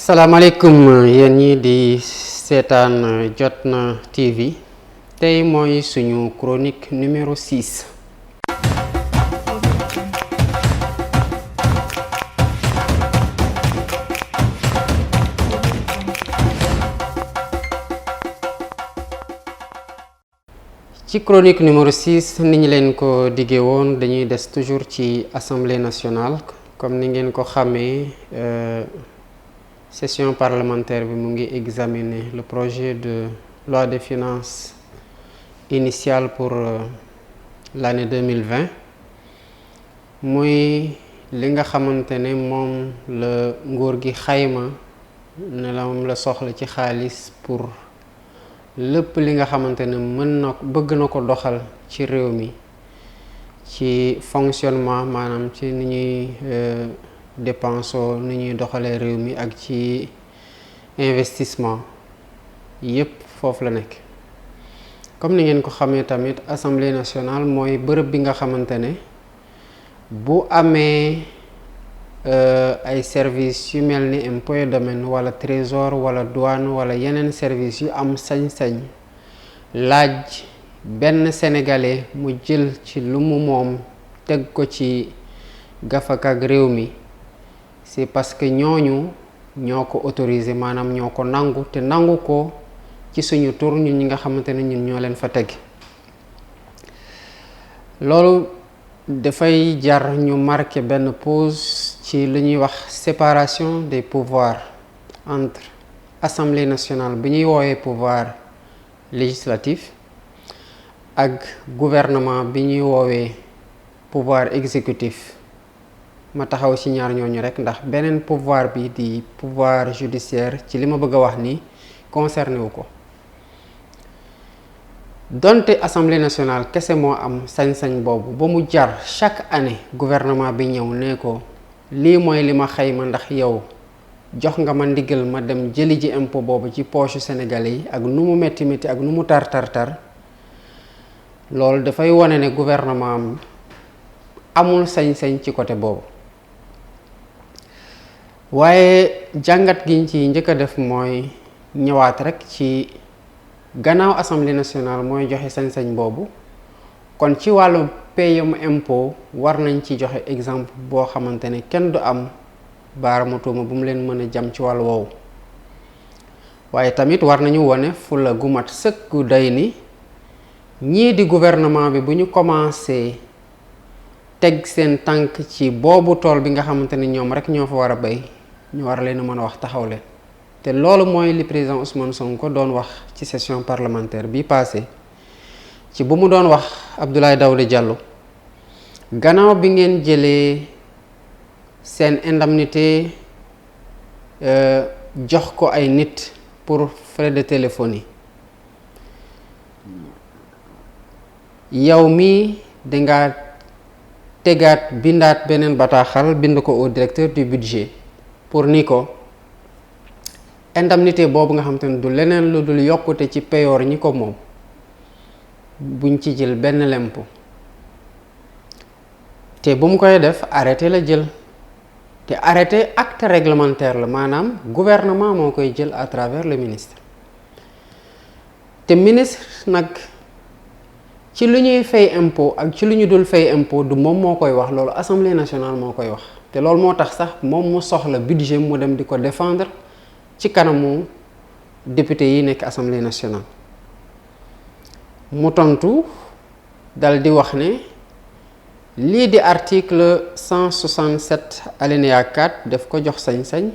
salaamaaleykum yéen ñi di seetaan Jotna TV tey mooy suñu chronique numéro 6. ci chronique numéro 6 ni ñu leen ko diggee woon dañuy des toujours ci Assemblée nationale comme ni ngeen ko xamee. Session parlementaire bi mu ngi examiner le projet de loi de finances initiale pour l'année 2020 muy li nga xamante ne moom la nguur gi xayma ne la moom la soxla ci xaalis pour lépp li nga xamante ne bëgg na ko doxal ci réew mi ci fonctionnement maanaam ci ni ñuy dépensoo ni ñuy doxalee réew mi ak ci investissement yépp foofu la nekk. comme ni ngeen ko xamee tamit assemblée nationale mooy bërëb bi nga xamante ne bu amee ay services yu mel ni impôt et domaine wala trésor wala douane wala yeneen services yu am sañ-sañ laaj benn sénégalais mu jël ci lu mu moom teg ko ci gafak ak réew mi. c'est parce que ñooñu ñoo ko autorisé maanaam ñoo ko nangu te nangu ko ci suñu tur ñun ñi nga xamante ne ñun ñoo leen fa teg loolu dafay jar ñu marqué benn pause ci lu ñuy wax séparation des pouvoirs entre assemblée nationale bi ñuy woowee pouvoir législatif ak gouvernement bi ñuy woowee pouvoir exécutif. ma taxaw ci ñaar ñooñu rek ndax beneen pouvoir bi di pouvoir judiciaire ci li ma bëgg a wax ni concerné wu ko donte assemblée nationale kese moo am sañ-sañ boobu ba mu jar chaque année gouvernement bi ñëw ne ko lii mooy li ma xayma ndax yow jox nga ma ndigal ma dem jëli ji impôt boobu ci poche sénégalais yi ak nu mu metti ak nu mu tar loolu dafay wane ne gouvernement amul sañ-sañ ci côté boobu. waaye jàngat giñ ci njëkk a def mooy ñëwaat rek ci gannaaw assemblée nationale mooy joxe sañ-sañ boobu kon ci wàllu payam impôt war nañ ci joxe exemple boo xamante ne kenn du am baaramu tuuma bu mu leen mën a jam ci wàllu woowu waaye tamit war nañu wone fulla gu mat sëkk gu doy ni ñii di gouvernement bi bu ñu commencé teg seen tànk ci boobu tool bi nga xamante ne ñoom rek ñoo fa war a bay ñu war leen a mën a wax taxaw leen te loolu mooy li président Ousmane Sonko doon wax ci session parlementaire bi passé ci bu mu doon wax Abdoulaye Daouda Diallo gannaaw bi ngeen jëlee seen indemnité jox ko ay nit pour frais de téléphonie yow mii danga tegaat bindaat beneen bataaxal bind ko au directeur du budget pour ni ko indemnité boobu nga xam te ne du leneen lu dul yokkute ci payoor ñi ko moom buñ ci jël benn lempo te bu mu koy def arrêté la jël te arrêté acte réglementaire la maanaam gouvernement moo koy jël à travers le ministre te ministre nag ci lu ñuy fay impôt ak ci lu ñu dul fay impôt du moom moo koy wax loolu assemblée nationale moo koy wax te loolu moo tax sax moom mu soxla budget mu dem di ko défendre ci kanamu député yi nekk assemblée nationale mu tontu dal di wax ne lii di article 167 alinéa 4 daf ko jox sañ-sañ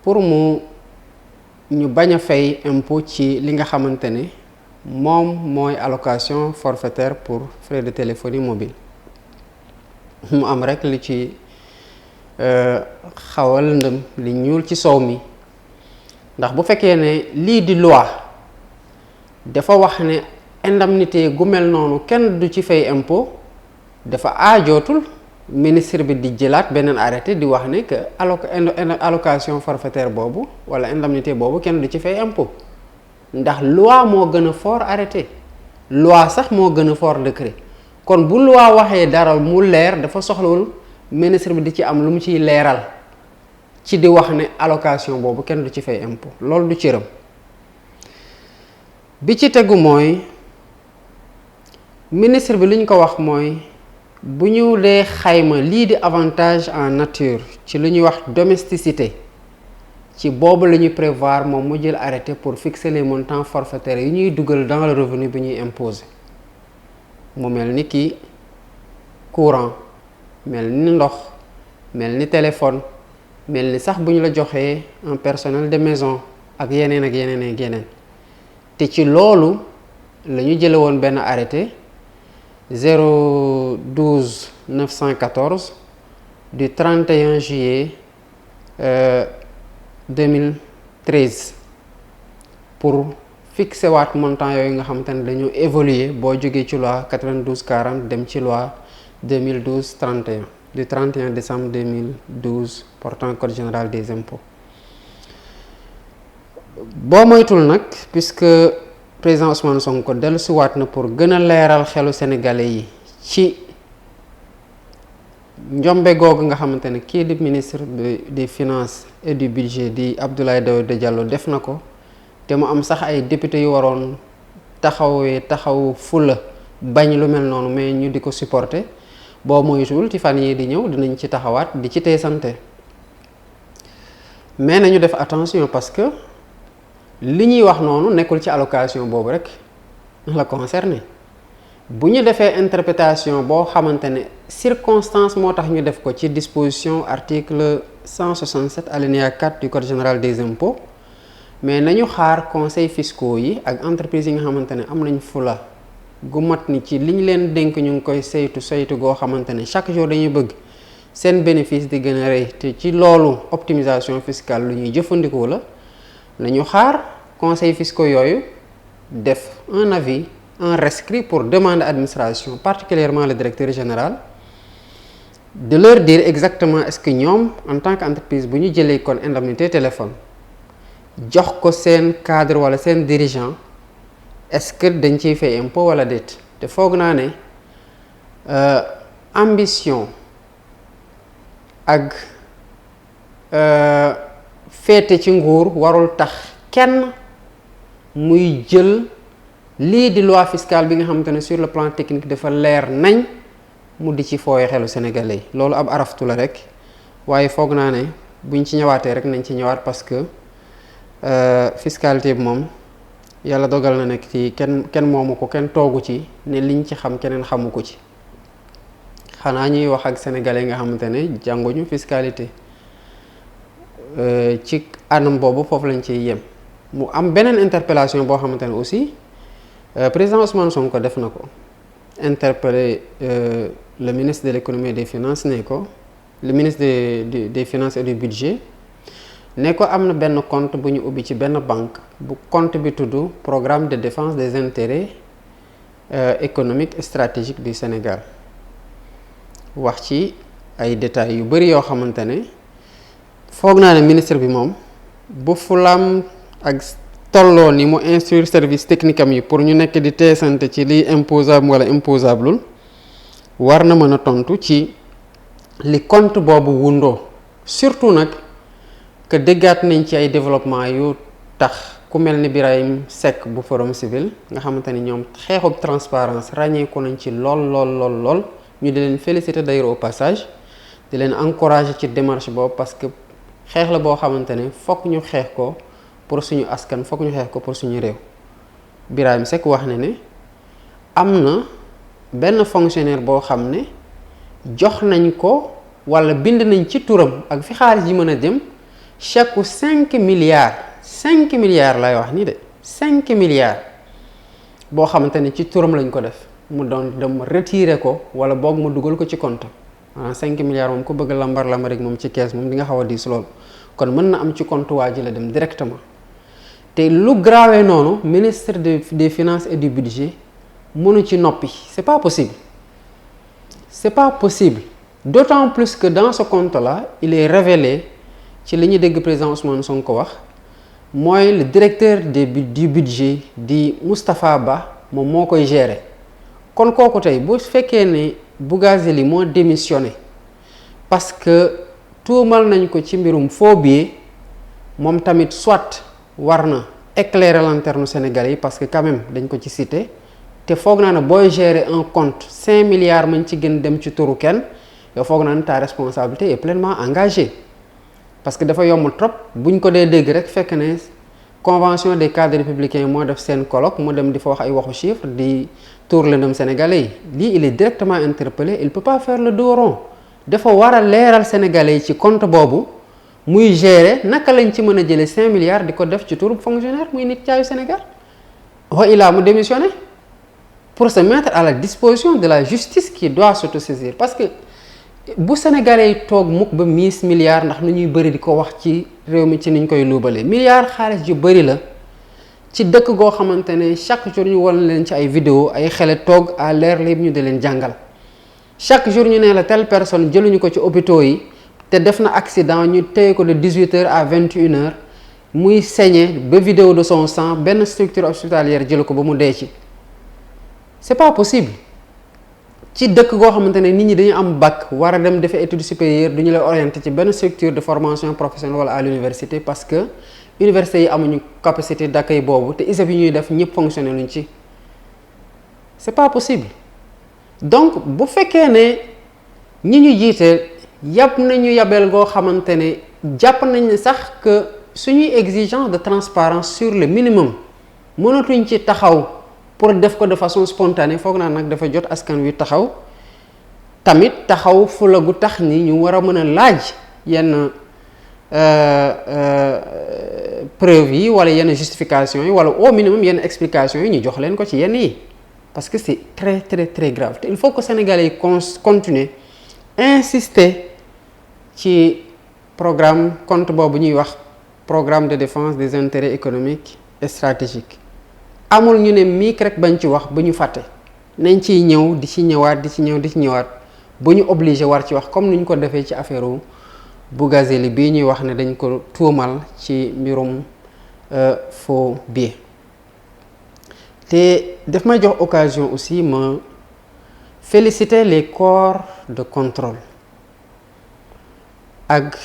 pour ñu bañ a fay impôt ci li nga xamante ne moom mooy allocation forfaitaire pour frais de téléphonie mobile mu am rek li ci xawal ndëm li ñuul ci soow mi ndax bu fekkee ne lii di loi dafa wax ne indemnité gu mel noonu kenn du ci fay impôt dafa aajootul ministre bi di jëlaat beneen arrêté di wax ne que allocation forfaitaire boobu wala indemnité boobu kenn du ci fay impôt ndax loi moo gën a fort arrêté loi sax moo gën a fort décret kon bu loi waxee dara mu leer dafa soxlawul ministre bi di ci am lu mu ciy leeral ci di wax ne allocation boobu kenn du ci fay impôt loolu du cëram. bi ci tegu mooy ministre bi li ñu ko wax mooy bu ñu dee xayma lii di avantage en nature ci lu ñuy wax domesticité ci boobu la ñuy prévoir moom mu jël arrêté pour fixer les montants forfaitaires yi ñuy dugal dans le revenu bi ñuy imposer mu mel ni ki courant mel ni ndox mel ni téléphone mel ni sax bu ñu la joxee un personnel de maison ak yeneen ak yeneen ak yeneen te ci loolu la ñu jële woon benn arrêté 012 914 du 31 juillet 2013 pour fixer waat montant yooyu nga xamante ne dañoo évoluer boo jógee ci loi 92 40 dem ci loi 2012 31 du 31 décembre 2012 portant code général des impôts. boo moytul nag puisque président Ousmane Sonko dellusiwaat na pour gën a leeral xelu sénégalais yi ci njombe googu nga xamante ne kii di ministre des finances et du budget di Abdoulaye Daouda Diallo def na ko te mu am sax ay député yu waroon taxaw fula bañ lu mel noonu mais ñu di ko supporter boo moytul ci fan yi di ñëw dinañ ci taxawaat di ci teesante mais nañu def attention parce que li ñuy wax noonu nekkul ci allocation boobu rek la concerné bu ñu defee interprétation boo xamante ne circonstance moo tax ñu def ko ci disposition article 167 alinéa 4 du code général des impôts mais nañu xaar conseils fiscaux yi ak entreprises yi nga xamante ne am nañ fula gu mat ni ci liñ leen dénk ñu ngi koy saytu goo xamante ne chaque jour dañuy bëgg seen bénéfice di gën a rëy te ci loolu optimisation fiscale lu ñuy jëfandikoo la nañu xaar conseils fiscaux yooyu def un avis un rescrit pour demander administration particulièrement le directeur général de leur dire exactement est-ce que ñoom en tant qu'entreprise bu ñu jëlee kon indemnité téléphone jox ko seen cadre wala seen dirigeant est-ce que dañ ciy fay impôt wala déet te foog naa ne ambition ak féete ci nguur warul tax kenn muy jël lii di loi fiscale bi nga xamante ne sur le plan technique dafa leer nañ mu di ci fooye xelu sénégalais yi loolu ab araftu la rek waaye foog naa ne buñ ci ñëwaatee rek nañ ci ñëwaat parce que fiscalité bi moom yàlla dogal na nekk ci kenn moomu ko kenn toogu ci ne liñ ci xam keneen xamu ko ci xanaa ñuy wax ak sénégalais nga xamante ne jànguñu fiscalité ci anam boobu foofu lañ ciy yem mu am beneen interpellation boo xamante ne aussi président Ousmane Sonko def na ko interpellé le ministre de l'économie et des finances ne ko le ministre des finances et du budget ne ko am na benn compte bu ñu ubbi ci benn banque bu compte bi tudd programme de défense des intérêts économiques et stratégiques du Sénégal wax ci ay détails yu bari yoo xamante ne foog naa ne ministre bi moom bu fulaam ak tolloo ni mu instruire service technique am yi pour ñu nekk di teesante ci liy imposable wala imposableul war na mën a tontu ci li compte boobu wundoo surtout nag que déggaat nañ ci ay développement yu tax ku mel ni Birahim Seck bu Forum Civil nga xamante ni ñoom xeexub transparence ràññeeku nañ ci lool ñu di leen féliciter d'ailleurs au passage di leen encourager ci démarche boobu parce que xeex la boo xamante ne fokk ñu xeex ko pour suñu askan fokk ñu xeex ko pour suñu réew. Birahim Seck wax na ne am na benn fonctionnaire boo xam ne jox nañ ko wala bind nañ ci turam ak fi xaalis yi mën a jëm chèque u 5 milliards lay wax ni de 5 milliards boo xamante ne ci turam lañ ko def mu doon dem retirer ko wala boog mu dugal ko ci compte ah 5 milliards moom ko bëgg lambar rek moom ci kees moom di nga xaw a diis lool kon mën na am ci compte waa ji la dem directement te lu grave noonu ministre des finances et du budget mënu ci noppi c'est pas possible d'autant plus que dans ce compte là il est révélé ci li ñu dégg président Ousmane Sonko wax mooy le directeur du budget di Moustapha Ba moom moo koy gérer kon kooku tey bu fekkee ne Bougazeli moo démissionné parce que tuumal nañ ko ci mbirum faux billet moom tamit soit war na éclairer lanterne sénégalais yi parce que quand même dañ ko ci cité te foog naa ne booy gérer un compte 5 milliards mañ ci gën dem ci turu kenn yow foog naa ne ta responsabilité est pleinement engagée parce que dafa yomb trop buñ ko dee dégg rek fekk ne convention des cadres républicains moo def seen colloque mu dem di fa wax ay waxu chiffres di tour lëndëm sénégalais yi lii il est directement interpellé il peut pas faire le dos rond dafa war a leeral sénégalais yi ci compte boobu muy gérer naka lañ ci mën a jëlee 5 milliards di ko def ci turu fonctionnaire muy nit caayu Sénégal wa ilaa mu démissionner pour se mettre à la disposition de la justice qui doit s'autosaisir parce que bu sénégalais yi toog mukk ba miis milliards ndax nu ñuy bëri di ko wax ci réew mi ci niñ koy luubalee milliards xaalis ju bëri la ci dëkk goo xamante ne chaque jour ñu wan leen ci ay vidéo ay xele toog à l'air libre ñu di leen jàngal chaque jour ñu ne la telle personne jëluñu ko ci hôpitaux yi te def na accident ñu téye ko de 18h à 21h muy saigner ba vidéo de son sang benn structure hospitalière jëlu ko ba mu dee ci c'est pas possible ci dëkk goo xamante ne nit ñi dañu am bac war a dem defee études supérieures du ñu lay orienté ci benn structure de formation professionnelle wala à l'université parce que université yi amuñu capacité d'accueil boobu te ISEP yi ñuy def ñëpp fonctionné luñ ci c'est pas possible donc bu fekkee ne ñi ñu jiite yàpp nañu yabel goo xamante ne jàpp nañ ne sax que suñuy exigence de transparence sur le minimum mënatuñ ci taxaw pour def ko de façon spontanée foog naa nag dafa jot askan wi taxaw tamit taxaw fula gu tax ni ñu war a mën a laaj yenn preuve yi wala yenn justification yi wala au minimum yenn explication yi ñu jox leen ko ci yenn yi parce que c'est très très très grave te il faut que sénégalais yi continuer insister ci programme compte boobu ñuy wax programme de défense des intérêts économiques et stratégiques amul ñu ne miik rek bañ ci wax ba ñu fàtte nañ ciy ñëw di ci ñëwaat di ci ñëwaat ba ñu obligé war ci wax comme ni ñu ko defee ci affaire Bougazelli bii ñuy wax ne dañ ko tuumal ci mbirum faux billet te daf may jox occasion aussi ma féliciter les corps de contrôle ak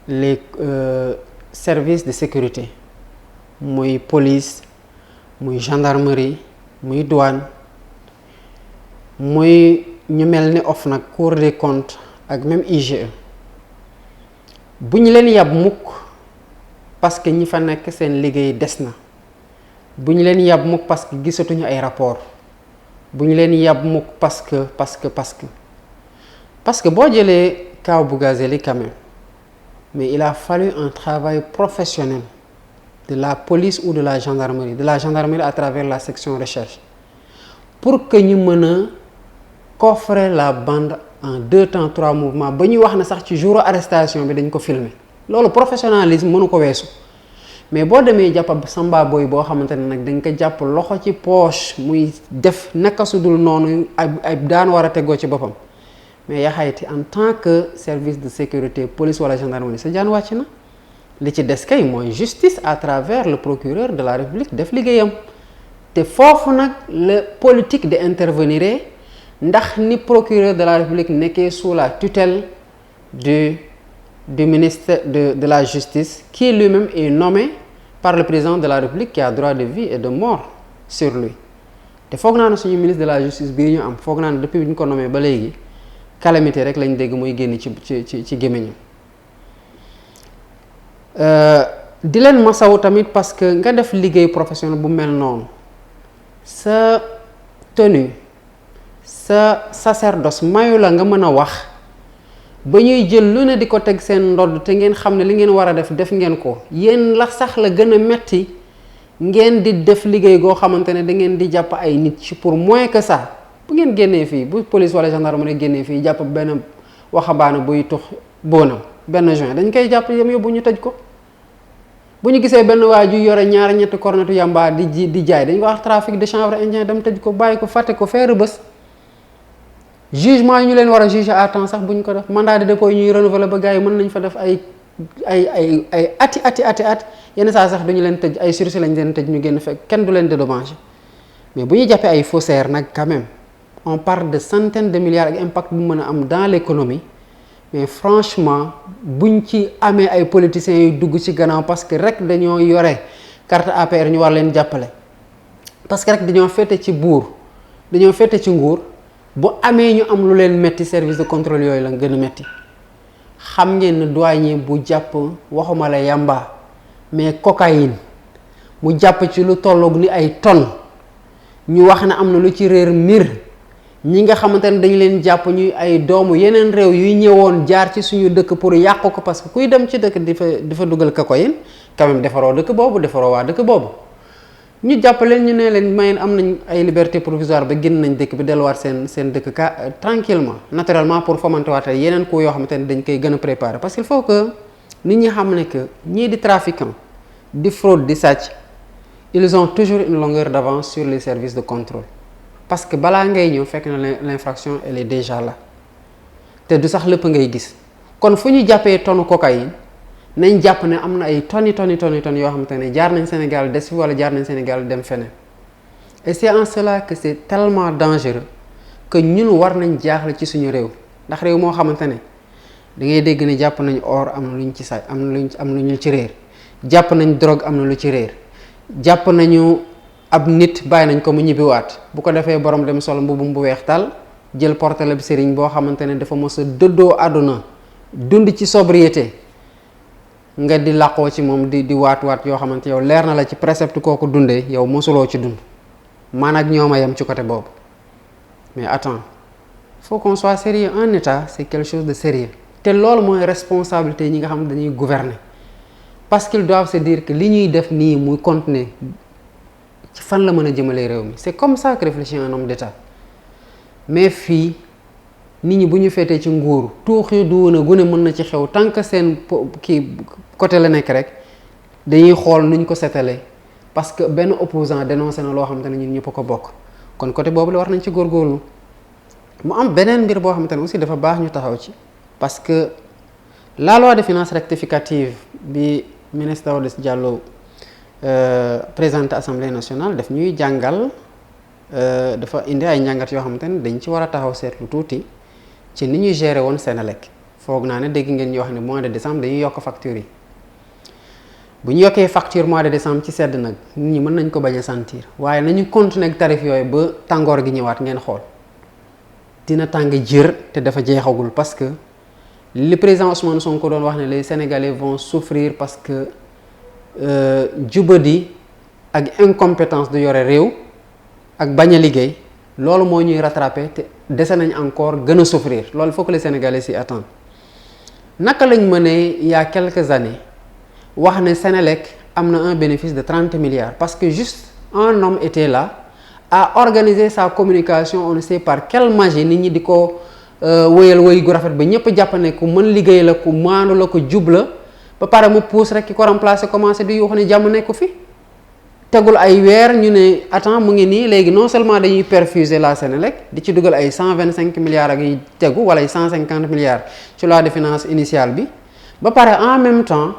les services de sécurité muy police muy gendarmerie muy douane muy ñu mel ni OFNAC Cour des comptes ak même IGE bu ñu leen yab mukk parce que ñi fa nekk seen liggéey des na bu ñu leen yab mukk parce que gisatuñu ay rapport bu ñu leen yab mukk parce que boo jëlee kaw Bougazelli quand même mais il a fallu un travail professionnel de la police ou de la gendarmerie à travers la section recherche pour que ñu mën a coffrer la bande en 2 temps 3 mouvements ba ñuy wax ne sax ci jour arrestation bi dañ ko filmer loolu professionnalisme mënu ko weesu mais boo demee jàpp samba boy boo xamante ne nag dañ ko jàpp loxo ci poche muy def naka su dul noonu ay daan war a tegoo ci boppam mais yaxayti en tant que service de sécurité police wala gendarmerie sa jaan wàcc na li ci des kay mooy justice à travers le procureur de la République def liggéeyam te foofu nag la politique de intervenir ndax ni procureur de la République nekkee sous la tutelle du ministre de la Justice qui lui-même est nommé par le président de la République qui a droit de vie et de mort sur lui te foog naa ne suñu ministre de la Justice bii ñu am foog naa ne depuis bi ñu ko nommé ba léegi calamité rek lañ dégg muy génn ci gémmiñam di leen masawu tamit parce que nga def liggéey professionnel bu mel noonu sa tenue sa sacerdoce mayu la nga mën a wax ba ñuy jël lu ne di ko teg seen ndodd te ngeen xam ne li ngeen war a def ngeen ko yéen la sax la gën a metti ngeen di def liggéey goo xamante ne da ngeen di jàpp ay nit ci pour moins que ça bu ngeen génnee fii bu police wala gendarmerie génnee fii jàpp benn waxambaane buy tux boonam benn juin dañ koy jàpp yem yóbbu ñu tëj ko bu ñu gisee benn waa ju yore ñaari ñetti cornetu yamba di jaay dañ ko wax trafic de chanvre indien dem tëj ko bàyyi ko fàtte ko feere bés jugement yi ñu leen war a juger à temps sax bu ñu ko def mandat de dépôt yi ñuy renouveler ba gars yi mën nañ fa def ay ati yenn saa sax duñu leen tëj ay sursis lañ leen tëj ñu génn fekk kenn du leen dédommager mais bu ñu jàppee ay faussaires nag quand même on parle de centaines de milliards ak impact bu mën a am dans l'économie mais franchement buñ ci amee ay politiciens yu dugg ci gannaaw parce que rek dañoo yore carte APR ñu war leen jàppale parce que rek dañoo féete ci buur dañoo féete ci nguur bu amee ñu am lu leen metti service de contrôle yooyu la gën a metti. xam ngeen ne douanier bu jàpp waxuma la yamba mais cocaïne mu jàpp ci lu tolloog ni ay tonnes ñu wax ne am na lu ci réer mbir ñi nga xamante ne dañu leen jàpp ñuy ay doomu yeneen réew yuy ñëwoon jaar ci suñu dëkk pour yàq ko parce que kuy dem ci dëkk di fa dugal cocaïne quand même defaroo dëkk boobu defaroo waa dëkk boobu ñu jàpp leen ñu ne leen may am nañ ay liberté provisoire ba génn nañ dëkk bi delluwaat seen dëkk tranquillement naturellement pour fomenter waat yeneen coup yoo xamante ne dañ koy gën a préparer parce qu'il faut que nit ñi xam ne que ñii di trafiquant di fraude di sàcc ils ont toujours une longueur d'avance sur les services de contrôle parce que balaa ngay ñëw fekk na l'infraction elle est déjà là te du sax lépp ngay gis kon fu ñu jàppee tonne cocaïne nañ jàpp ne am na ay tonnes yoo xamante ne jaar nañ Sénégal des fi wala jaar nañ Sénégal dem feneen et c'est en cela que c'est tellement dangereux que ñun war nañ jaaxle ci suñu réew ndax réew moo xamante ne da ngay dégg ne jàpp nañ or am na lu ñu ci sàcc am na lu ñu ci réer jàpp nañ drogue am na lu ci réer jàpp nañu ab nit bàyyi nañ ko mu ñibbiwaat bu ko defee borom dem sol mbubum bu weex tal jël portele bi sëriñ boo xamante ne dafa mos a dëddoo àdduna dund ci sobriété nga di làqoo ci moom di waat yoo xamante yow leer na la ci précepte kooku dundee yow mosuloo ci dund man ak ñoom a yem ci côté boobu mais attends faut qu'on soit sérieux. Un État c'est quelque chose de sérieux te loolu mooy responsabilité ñi nga xam ne dañuy gouverner parce qu'ils doivent se dire que li ñuy def nii muy continuer ci fan la mën a jëmalee réew mi. C'est comme ça que réfléchit un homme d'État mais fii nit ñi bu ñu féetee ci nguur tuuxi duuna gune mën na ci xew tant que seen kii côté la nekk rek dañuy xool nuñ ko setalee parce que benn opposant dénoncé na loo xamante ne ñun ñëpp ko bokk kon côté boobu la war nañ ci góorgóorlu. mu am beneen mbir boo xamante ne aussi dafa baax ñu taxaw ci parce que la loi de finances rectificative bi ministre Daouda Diallo présenté Assemblée nationale daf ñuy jàngal dafa indi ay njàngat yoo xamante ne dañ ci war a taxaw seetlu tuuti ci ni ñuy gérer woon Senelec foog naa ne dégg ngeen ñu wax ne mois de décembre dañuy yokk facture yi bu ñu yokkee facture mois de décembre ci sedd nag nit ñi mën nañ ko bañ a sentir waaye nañu continuer ak tarif yooyu ba tàngoor gi ñëwaat ngeen xool dina tàng jër te dafa jeexagul parce que li président Ousmane Sonko doon wax ne les Sénégalais vont souffrir parce que jubadi ak incompétence du yore réew ak bañ a liggéey loolu moo ñuy rattraper te dese nañ encore gën a souffrir loolu il faut que les Sénégalais s'y attendent. naka lañ mënee il y a quelques années wax ne Senelec am na un bénéfice de 30 milliards parce que juste un homme était là à organiser sa communication on ne sait par quelle magie nit ñi di ko wéyal wéy gu rafet ba ñëpp jàpp ne ku mën liggéey la ku maandu la ku jub la ba pare mu puus rek ki ko remplacer commencé di yuuxu ne jàmm nekku fi tegul ay weer ñu ne attends mu ngi nii léegi non seulement dañuy perfuser la Senelec di ci dugal ay 125 milliards ak yi tegu wala ay 150 milliards ci loi de finances initiale bi ba pare en même temps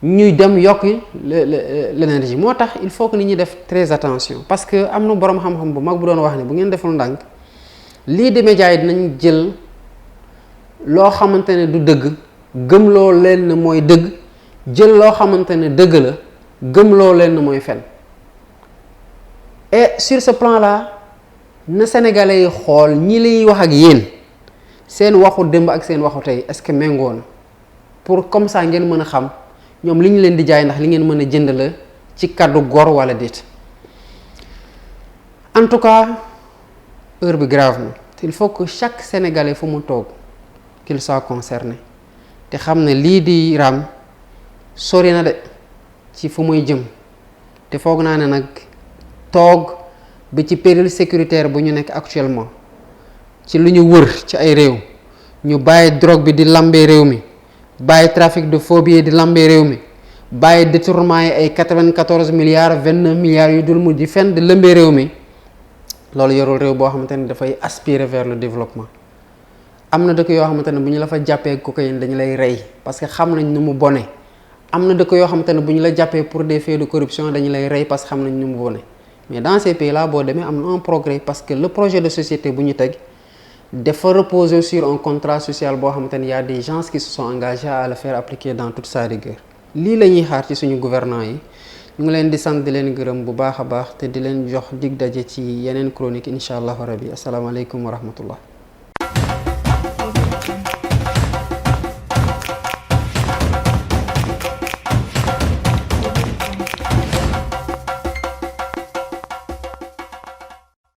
ñuy dem yokki l'énergie moo tax il faut que nit ñi def très attention parce que am na boroom xam-xam bu mag bu doon wax ne bu ngeen deful ndànk lii di médias yi dinañ jël loo xamante ne du dëgg gëmloo leen ne mooy dëgg jël loo xamante ne dëgg la gëmloo leen ne mooy fen et sur ce plan là na Sénégalais yi xool ñi lay wax ak yéen seen waxu démb ak seen waxu tey est-ce que méngoo na pour comme ça ngeen mën a xam ñoom li ñu leen di jaay ndax li ngeen mën a jënd la ci kàddu gor wala déet. En tout cas heure bi grave na il faut que chaque Sénégalais fu mu toog qu'il soit concerné te xam ne lii di raam sori na de ci fu muy jëm te foog naa ne nag toog ba ci péril sécuritaire bu ñu nekk actuellement ci lu ñu wër ci ay réew ñu bàyyi drogue bi di lambee réew mi bàyyi trafic de faux billets di lambee réew mi bàyyi détournement yi ay 94 milliards 29 milliards yu dul mujj fenn di lëmbee réew mi loolu yorul réew boo xamante ne dafay aspirer vers le développement. am na dëkk yoo xamante ne bu ñu la fa jàppee cocaïne dañu lay rey parce que xam nañ nu mu bone am na dëkk yoo xamante ne bu ñu la jàppee pour des faits de corruption dañu lay rey parce que xam nañ nu mu bone mais dans ces pays là boo demee am na un progrès parce que le projet de société bu ñu teg dafa reposer sur un contrat social boo xamante ni y a des gens qui se sont engagés à le faire appliquer dans toute sa rigueur. lii la ñuy xaar ci suñu gouvernants yi ñu ngi leen di sant di leen gërëm bu baax a baax te di leen jox dig daje ci yeneen chronique incha allahu rabi asalaamaaleykum wa rahmatullah.